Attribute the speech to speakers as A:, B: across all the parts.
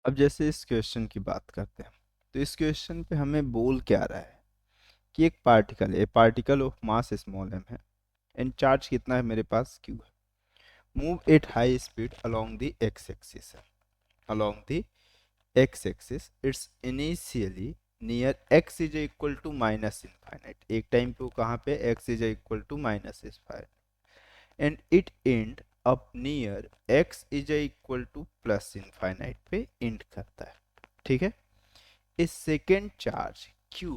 A: अब जैसे इस क्वेश्चन की बात करते हैं, तो इस क्वेश्चन पे हमें बोल क्या रहा है कि एक पार्टिकल है, particle of mass small M है एंड चार्ज कितना है मेरे पास, क्यू है, move at high speed along the X axis है, along the X axis it's initially near X is equal to minus infinite, एक टाइम पे वो कहाँ पे X is equal to minus infinite and it end up near X is equal to plus infinite पे end करता है। ठीक है, a second charge q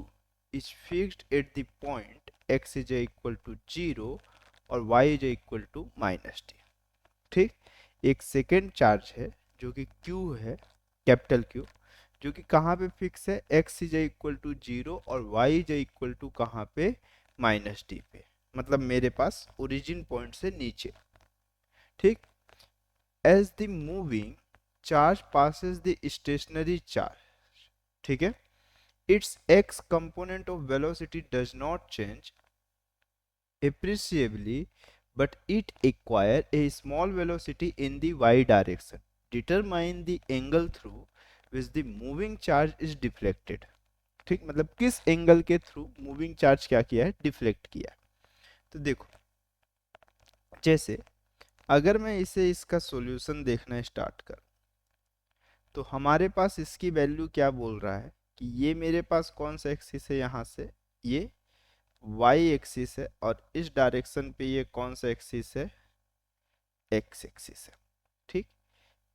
A: is fixed at the point x is equal to 0 और y is equal to minus T. ठीक, एक second charge है जो कि q है, कैपिटल q, जो कि कहाँ पे फिक्स है, x इज इक्वल टू 0 और y इज इक्वल टू कहाँ पे, माइनस टी पे, मतलब मेरे पास ओरिजिन पॉइंट से नीचे। ठीक, as the moving charge passes the stationary charge, ठीक है, its x component of velocity does not change appreciably, but it acquire a small velocity in the y direction. Determine the angle through which the moving charge is deflected. ठीक, मतलब किस angle के through moving charge क्या किया है, deflect किया है। तो देखो, जैसे अगर मैं इसे इसका सॉल्यूशन देखना स्टार्ट कर, तो हमारे पास इसकी वैल्यू क्या बोल रहा है कि ये मेरे पास कौन सा एक्सिस है, यहाँ से ये वाई एक्सिस है और इस डायरेक्शन पे ये कौन सा एक्सिस है, एक्स एक्सिस है। ठीक,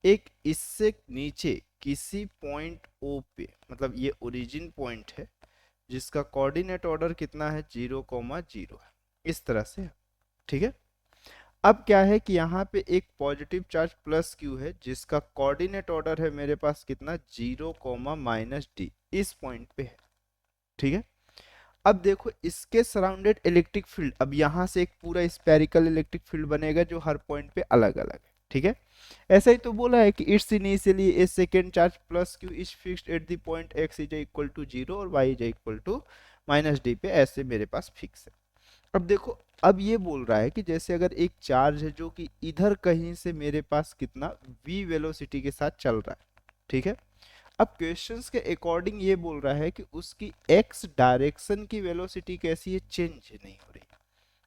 A: एक इससे नीचे किसी पॉइंट ओ पे, मतलब ये ओरिजिन पॉइंट है जिसका कोऑर्डिनेट ऑर्डर कितना है, 0,0 है, इस तरह से। ठीक है, अब क्या है कि यहाँ पे एक पॉजिटिव चार्ज प्लस क्यू है जिसका कोऑर्डिनेट ऑर्डर है मेरे पास कितना, 0,-d, इस पॉइंट पे है। ठीक है, अब देखो इसके सराउंडेड इलेक्ट्रिक फील्ड, अब यहां से एक पूरा स्पेरिकल इलेक्ट्रिक फील्ड बनेगा जो हर पॉइंट पे अलग अलग है। ठीक है, ऐसा ही तो बोला है कि it's initially a second charge plus q is fixed at the point x is equal to 0 और y is equal to minus d पे, ऐसे मेरे पास फिक्स है। अब देखो, अब ये बोल रहा है कि जैसे अगर एक चार्ज है जो कि इधर कहीं से मेरे पास कितना v वेलोसिटी के साथ चल रहा है। ठीक है, अब क्वेश्चंस के अकॉर्डिंग ये बोल रहा है कि उसकी x डायरेक्शन की वेलोसिटी कैसी है, चेंज नहीं हो रही।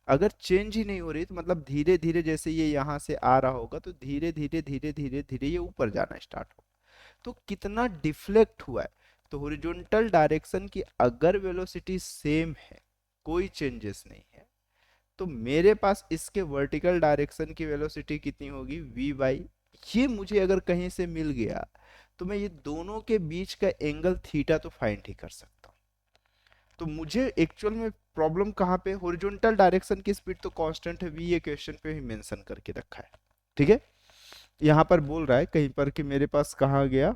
A: अगर चेंज ही नहीं हो रही तो मतलब धीरे धीरे जैसे ये यहाँ से आ रहा होगा तो धीरे धीरे धीरे धीरे धीरे ये ऊपर जाना स्टार्ट होगा। तो कितना डिफ्लेक्ट हुआ है, तो हॉरिजॉन्टल डायरेक्शन की अगर वेलोसिटी सेम है, कोई चेंजेस नहीं है, तो मेरे पास इसके वर्टिकल डायरेक्शन की वेलोसिटी कितनी होगी, v बाई, ये मुझे अगर कहीं से मिल गया तो मैं ये दोनों के बीच का एंगल थीटा तो फाइंड ही कर सकता हूँ। तो मुझे एक्चुअल में प्रॉब्लम कहाँ पे, हॉरिजॉन्टल डायरेक्शन की स्पीड तो कांस्टेंट है v, ये क्वेश्चन पे ही मेंशन करके रखा है। ठीक है, यहाँ पर बोल रहा है कहीं पर कि मेरे पास कहाँ गया,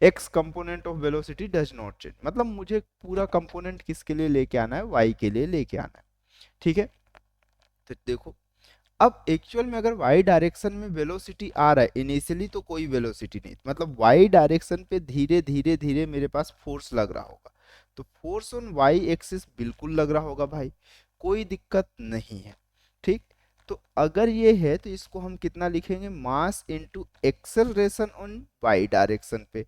A: x component of velocity does not change, मतलब मुझे पूरा कंपोनेंट किसके लिए लेके आना है, y के लिए लेके आना है। ठीक है, तो देखो, अब एक्चुअल में अगर y डायरेक्शन में वेलोसिटी आ रहा है, इनिशियली तो कोई वेलोसिटी नहीं, मतलब y डायरेक्शन पे धीरे धीरे धीरे मेरे पास फोर्स लग रहा होगा, तो फोर्स ऑन y एक्सिस बिल्कुल लग रहा होगा भाई, कोई दिक्कत नहीं है। ठीक, तो अगर ये है तो इसको हम कितना लिखेंगे, mass into acceleration on y direction पे,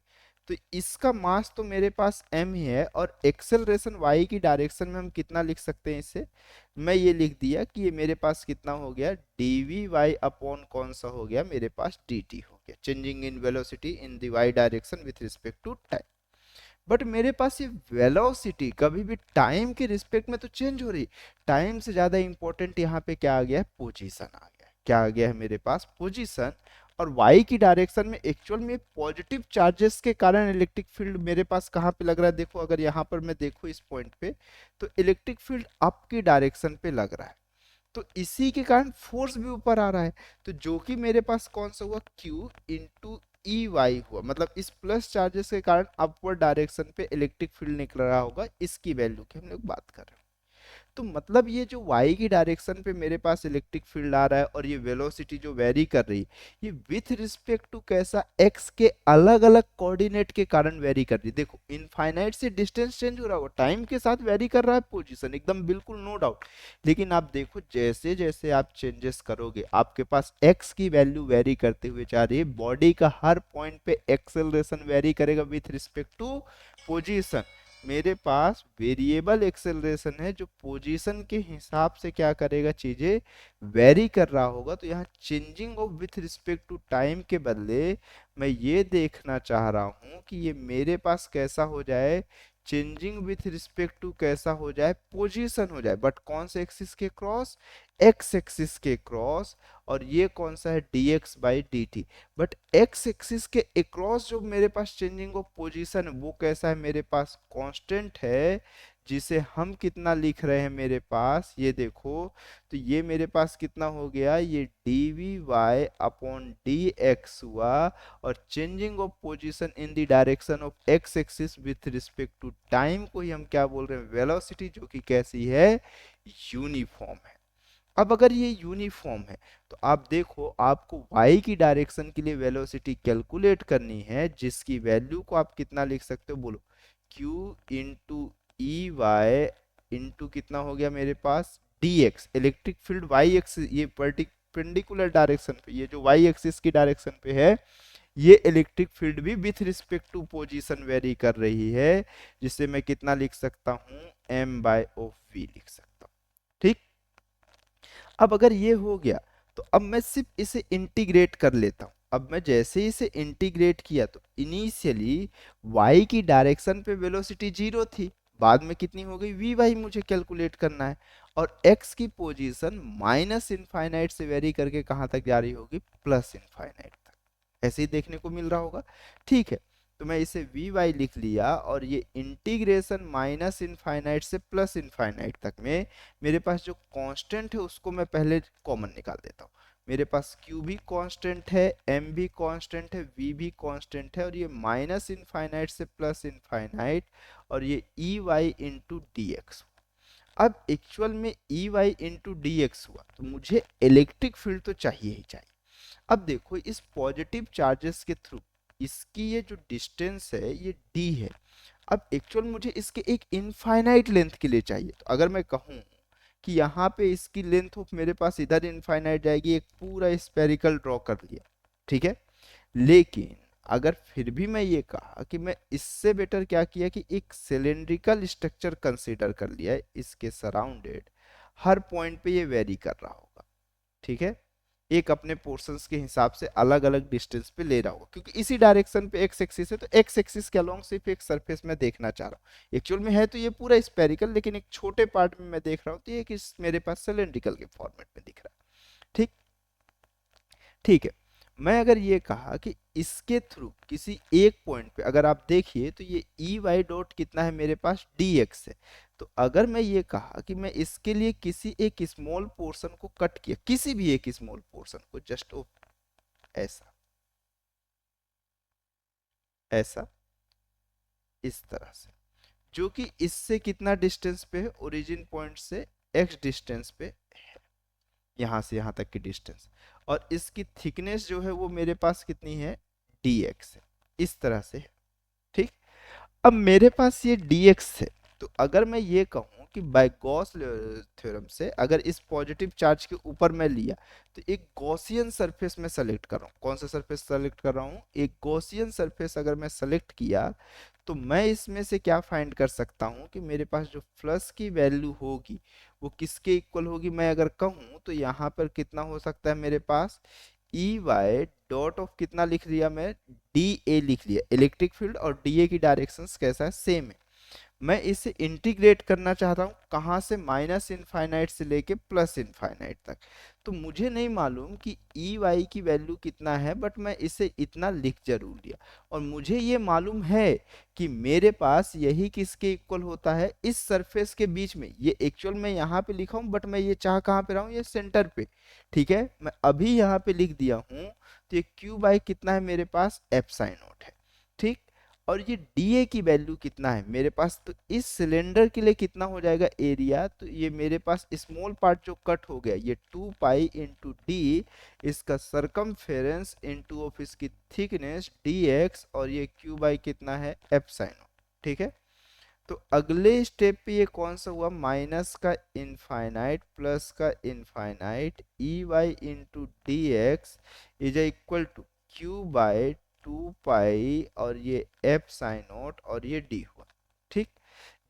A: तो इसका मास तो मेरे पास m ही है और एक्सेलरेशन y की डायरेक्शन में हम कितना लिख सकते हैं इसे, मैं ये लिख दिया कि ये मेरे पास कितना हो गया, डी वाई अपॉन कौन सा हो गया मेरे पास, डी टी हो गया, changing in velocity in the y direction with respect to time. But मेरे पास ये वेलोसिटी कभी भी टाइम के रिस्पेक्ट में तो चेंज हो रही, टाइम से ज्यादा इंपॉर्टेंट यहाँ पे क्या आ गया है, पोजीशन आ गया है। क्या आ गया है मेरे पास, पोजीशन। और y की डायरेक्शन में एक्चुअल में पॉजिटिव चार्जेस के कारण इलेक्ट्रिक फील्ड मेरे पास कहाँ पे लग रहा है, देखो अगर यहाँ पर मैं देखूँ इस पॉइंट पे, तो इलेक्ट्रिक फील्ड अप की डायरेक्शन पे लग रहा है, तो इसी के कारण फोर्स भी ऊपर आ रहा है, तो जो कि मेरे पास कौन सा हुआ, q इंटू ई वाई हुआ, मतलब इस प्लस चार्जेस के कारण अपवर्ड डायरेक्शन पे इलेक्ट्रिक फील्ड निकल रहा होगा, इसकी वैल्यू की हम लोग बात कर रहे हैं। तो मतलब ये जो y की डायरेक्शन पे मेरे पास इलेक्ट्रिक फील्ड आ रहा है और ये वेलोसिटी जो वेरी कर रही है, ये विथ रिस्पेक्ट टू कैसा, x के अलग अलग कोऑर्डिनेट के कारण वेरी कर रही है। देखो इनफाइनाइट से डिस्टेंस चेंज हो रहा होगा, टाइम के साथ वेरी कर रहा है पोजीशन, एकदम बिल्कुल नो डाउट। लेकिन आप देखो जैसे जैसे आप चेंजेस करोगे आपके पास x की वैल्यू वेरी करते हुए जा रही है, बॉडी का हर पॉइंट पे एक्सेलरेशन वेरी करेगा विथ रिस्पेक्ट टू पोजीशन। मेरे पास वेरिएबल एक्सेलरेशन है जो पोजीशन के हिसाब से क्या करेगा, चीजें वेरी कर रहा होगा। तो यहाँ changing of with respect to time के बदले मैं ये देखना चाह रहा हूँ कि ये मेरे पास कैसा हो जाए, चेंजिंग विथ रिस्पेक्ट टू कैसा हो जाए, पोजीशन हो जाए, बट कौन से एक्सिस के क्रॉस, एक्स एक्सिस के क्रॉस। और ये कौन सा है, dx by dt। But x axis के अक्रॉस जो मेरे पास चेंजिंग ऑफ पोजीशन है वो कैसा है, मेरे पास कांस्टेंट है, जिसे हम कितना लिख रहे हैं मेरे पास, ये देखो। तो ये मेरे पास कितना हो गया, ये dvy अपॉन dx हुआ। और changing of position in the direction of x axis with respect to time को ही हम क्या बोल रहे हैं, वेलोसिटी, जो कि कैसी है, यूनिफॉर्म है। अब अगर ये यूनिफॉर्म है तो आप देखो आपको y की डायरेक्शन के लिए वेलोसिटी कैलकुलेट करनी है, जिसकी वैल्यू को आप कितना लिख सकते हो, बोलो, q into E y into कितना हो गया मेरे पास dx। Electric field y axis, ये परपेंडिकुलर डायरेक्शन पे, ये जो y एक्सिस की डायरेक्शन पे है, ये इलेक्ट्रिक फील्ड भी with respect to position vary कर रही है, जिससे मैं कितना लिख सकता हूं, m बाय ऑफ v लिख सकता हूं। ठीक, अब अगर ये हो गया तो अब मैं सिर्फ इसे इंटीग्रेट कर लेता हूं। अब मैं जैसे ही इसे इंटीग्रेट किया तो इनिशियली y की डायरेक्शन पे वेलोसिटी 0 थी, बाद में कितनी हो गई, वी वाई मुझे कैलकुलेट करना है। और x की पोजीशन माइनस इनफाइनाइट से वेरी करके कहां तक जा रही होगी, प्लस इनफाइनाइट तक। ऐसे ही देखने को मिल रहा होगा। ठीक है, तो मैं इसे वी वाई लिख लिया और ये इंटीग्रेशन माइनस इनफाइनाइट से प्लस इनफाइनाइट तक में मेरे पास जो कांस्टेंट है उसको मैं पहले कॉमन निकाल देता हूँ। मेरे पास q भी कांस्टेंट है, m भी कांस्टेंट है, v भी कांस्टेंट है, और ये माइनस इनफाइनाइट से प्लस इनफाइनाइट, और ये E y into d x. अब एक्चुअल में E y into d x हुआ तो मुझे इलेक्ट्रिक फील्ड तो चाहिए ही चाहिए। अब देखो इस पॉजिटिव चार्जेस के थ्रू इसकी ये जो डिस्टेंस है ये d है। अब एक्चुअल मुझे इसके एक इनफाइनाइट लेंथ के लिए चाहिए, तो अगर मैं कहूँ कि यहाँ पे इसकी लेंथ ऑफ मेरे पास इधर इनफाइनाइट जाएगी, एक पूरा स्पेरिकल ड्रॉ कर लिया, ठीक है। लेकिन अगर फिर भी मैं ये कहा कि मैं इससे बेटर क्या किया कि एक सिलेंड्रिकल स्ट्रक्चर कंसीडर कर लिया, इसके सराउंडेड हर पॉइंट पे ये वेरी कर रहा होगा, ठीक है, एक अपने पोर्शंस के हिसाब से अलग अलग डिस्टेंस पे ले रहा होगा, क्योंकि इसी डायरेक्शन पे एक्स एक्सिस है, तो एक्स एक्सिस के अलोंग सिर्फ एक सरफेस में देखना चाह रहा हूँ। एक्चुअल में है तो ये पूरा स्पेरिकल, लेकिन एक छोटे पार्ट में मैं देख रहा हूँ, तो ये मेरे पास सिलेंड्रिकल के फॉर्मेट में दिख रहा है। ठीक, ठीक है। मैं अगर ये कहा कि इसके थ्रू किसी एक पॉइंट पे अगर आप देखिए तो ये ई वाई डॉट कितना है मेरे पास, डी एक्स है। तो अगर मैं ये कहा कि मैं इसके लिए किसी एक स्मॉल पोर्शन को कट किया, किसी भी एक स्मॉल पोर्शन को, जस्ट ऐसा ऐसा इस तरह से, जो कि इससे कितना डिस्टेंस पे है, ओरिजिन पॉइंट से एक्स डिस्टेंस पे है, यहां से यहां तक की डिस्टेंस, और इसकी थिकनेस जो है वो मेरे पास कितनी है, dx है, इस तरह से है। ठीक, अब मेरे पास ये dx है, तो अगर मैं ये कहूं कि बाय गॉस थ्योरम से अगर इस पॉजिटिव चार्ज के ऊपर मैं लिया तो एक गॉसियन सरफेस में सेलेक्ट कर रहा हूँ, कौन सा सरफेस सेलेक्ट कर रहा हूँ, एक गॉसियन सरफेस अगर मैं सेलेक्ट किया तो मैं इसमें से क्या फाइंड कर सकता हूँ कि मेरे पास जो फ्लक्स की वैल्यू होगी वो किसके इक्वल होगी, मैं अगर कहूँ तो यहाँ पर कितना हो सकता है मेरे पास, ई वाई डॉट ऑफ कितना लिख लिया मैं, डी ए लिख लिया, इलेक्ट्रिक फील्ड और डी ए की डायरेक्शंस कैसा है, सेम है। मैं इसे इंटीग्रेट करना चाहता हूँ कहाँ से, माइनस इनफाइनाइट से लेके प्लस इनफाइनाइट तक। तो मुझे नहीं मालूम कि ई वाई की वैल्यू कितना है, बट मैं इसे इतना लिख जरूर दिया। और मुझे ये मालूम है कि मेरे पास यही किसके इक्वल होता है, इस सरफेस के बीच में। ये एक्चुअल में यहाँ पे लिखा हूँ, बट मैं ये चाह कहाँ पे रहा हूँ, ये सेंटर पे। ठीक है, मैं अभी यहाँ पे लिख दिया हूँ, तो ये क्यू बाई कितना है मेरे पास, एप्साई नॉट है। ठीक, और ये डी की वैल्यू कितना है मेरे पास, तो इस सिलेंडर के लिए कितना हो जाएगा एरिया, तो ये मेरे पास स्मॉल पार्ट जो कट हो गया ये 2 पाई इंटू डी, इसका सरकमफेरेंस इंटू ऑफ इसकी थिकनेस डी एक्स, और ये क्यू बाई कितना है एप्साइन। ठीक है, तो अगले स्टेप पे ये कौन सा हुआ, माइनस का इनफाइनाइट प्लस का infinite E y into d x is equal to q by 2 pi और ये एफ साइन नॉट और ये डी हुआ। ठीक,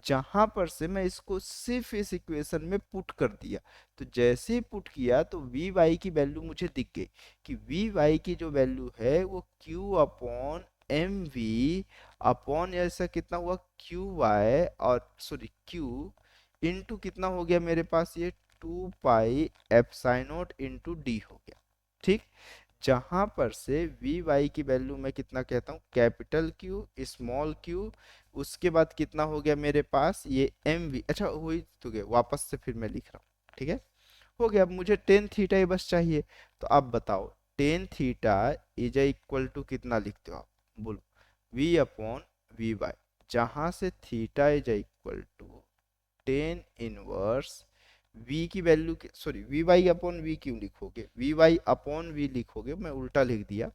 A: जहां पर से मैं इसको सिर्फ इस इक्वेशन में पुट कर दिया, तो जैसे ही पुट किया तो वी वाई की वैल्यू मुझे दिख गई कि वी वाई की जो वैल्यू है वो q upon m v upon ऐसा कितना हुआ क्यू वाई, और सॉरी क्यू इंटू कितना हो गया मेरे पास ये 2 पाई एप्साइनोट इंटू डी हो गया। ठीक, जहां पर से वी वाई की वैल्यू मैं कितना कहता हूँ कैपिटल क्यू स्मॉल क्यू, उसके बाद कितना हो गया मेरे पास ये एम वी, अच्छा हो ही तो गया, वापस से फिर मैं लिख रहा हूँ। ठीक है, हो गया, अब मुझे टेन थीटा ही बस चाहिए। तो आप बताओ tan theta is equal to कितना लिखते हो आप, बोलो वी अपॉन वी वाई, जहां से theta is equal to tan inverse V की value, sorry V Y upon V क्यों लिखोगे, वी वाई अपॉन वी लिखोगे, मैं उल्टा लिख दिया,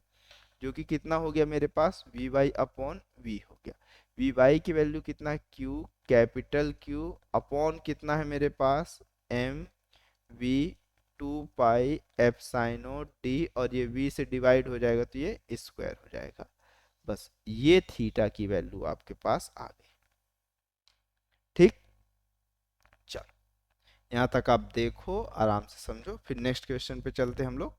A: जो कि कितना हो गया मेरे पास वी वाई अपॉन वी हो गया। वी वाई की वैल्यू कितना है क्यू कैपिटल क्यू अपॉन कितना है मेरे पास एम वी 2 पाई एप्साइनो डी, और ये वी से डिवाइड हो जाएगा तो ये स्क्वायर हो जाएगा। बस ये थीटा की वैल्यू आपके पास आ गई। ठीक, चलो यहाँ तक आप देखो, आराम से समझो, फिर नेक्स्ट क्वेश्चन पे चलते हम लोग।